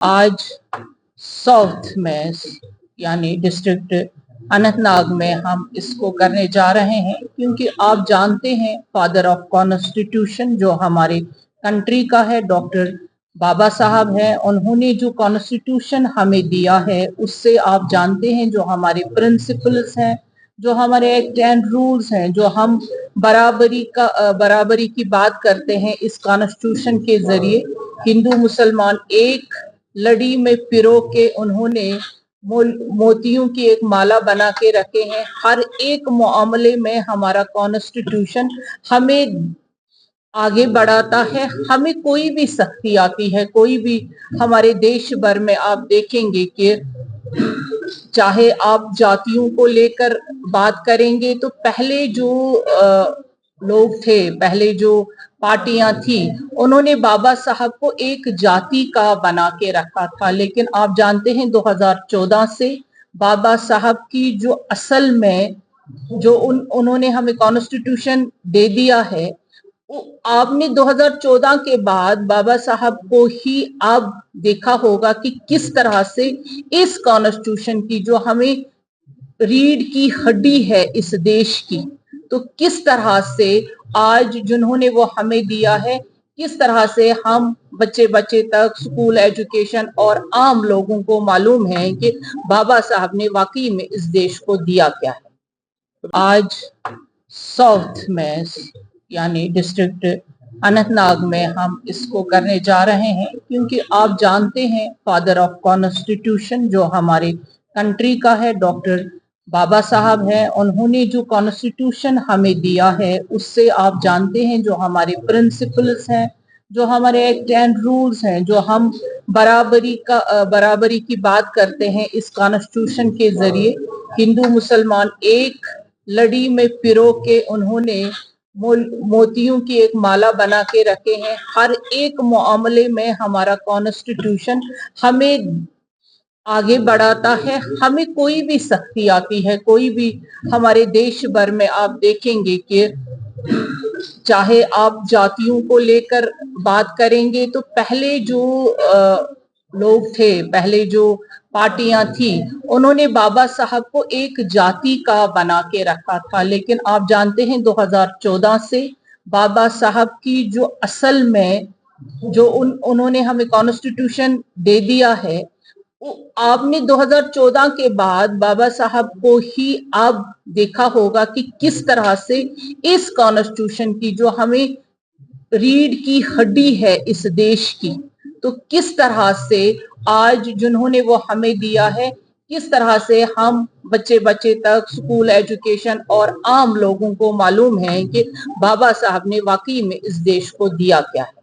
आज साउथ में यानी डिस्ट्रिक्ट अनंतनाग में हम इसको करने जा रहे हैं क्योंकि आप जानते हैं फादर ऑफ कॉन्स्टिट्यूशन जो हमारे कंट्री का है डॉक्टर बाबा साहब है। उन्होंने जो कॉन्स्टिट्यूशन हमें दिया है उससे आप जानते हैं जो हमारे प्रिंसिपल्स हैं, जो हमारे एक्ट एंड रूल्स हैं, जो हम बराबरी की बात करते हैं इस कॉन्स्टिट्यूशन के जरिए हिंदू मुसलमान एक लड़ी में पिरो के उन्होंने मोतियों की एक माला बना के रखे हैं। हर एक मामले में हमारा कॉन्स्टिट्यूशन हमें आगे बढ़ाता है। हमें कोई भी सख्ती आती है, कोई भी हमारे देश भर में आप देखेंगे कि चाहे आप जातियों को लेकर बात करेंगे तो पहले जो लोग थे, पहले जो पार्टियां थी, उन्होंने बाबा साहब को एक जाति का बना के रखा था। लेकिन आप जानते हैं 2014 से बाबा साहब की जो असल में जो उन्होंने हमें कॉन्स्टिट्यूशन दे दिया है, आपने 2014 के बाद बाबा साहब को ही आप देखा होगा कि किस तरह से इस कॉन्स्टिट्यूशन की जो हमें रीढ़ की हड्डी है इस देश की, तो किस तरह से आज जिन्होंने वो हमें दिया है, किस तरह से हम बच्चे तक स्कूल एजुकेशन और आम लोगों को मालूम है कि बाबा साहब ने वाकई में इस देश को दिया क्या है। आज साउथ में यानी डिस्ट्रिक्ट अनंतनाग में हम इसको करने जा रहे हैं क्योंकि आप जानते हैं फादर ऑफ कॉन्स्टिट्यूशन जो हमारे कंट्री का है डॉक्टर बाबा साहब है। उन्होंने जो कॉन्स्टिट्यूशन हमें दिया है उससे आप जानते हैं जो हमारे प्रिंसिपल्स हैं, जो हमारे एक्ट एंड रूल्स हैं, जो हम बराबरी की बात करते हैं इस कॉन्स्टिट्यूशन के जरिए हिंदू मुसलमान एक लड़ी में पिरो के उन्होंने मोतियों की एक माला बना के रखे हैं। हर एक मामले में हमारा कॉन्स्टिट्यूशन हमें आगे बढ़ाता है। हमें कोई भी सख्ती आती है, कोई भी हमारे देश भर में आप देखेंगे कि चाहे आप जातियों को लेकर बात करेंगे तो पहले जो लोग थे, पहले जो पार्टियां थी, उन्होंने बाबा साहब को एक जाति का बना के रखा था। लेकिन आप जानते हैं 2014 से बाबा साहब की जो असल में जो उन्होंने हमें कॉन्स्टिट्यूशन दे दिया है, आपने 2014 के बाद बाबा साहब को ही आप देखा होगा कि किस तरह से इस कॉन्स्टिट्यूशन की जो हमें रीढ़ की हड्डी है इस देश की, तो किस तरह से आज जिन्होंने वो हमें दिया है, किस तरह से हम बच्चे तक स्कूल एजुकेशन और आम लोगों को मालूम है कि बाबा साहब ने वाकई में इस देश को दिया क्या है।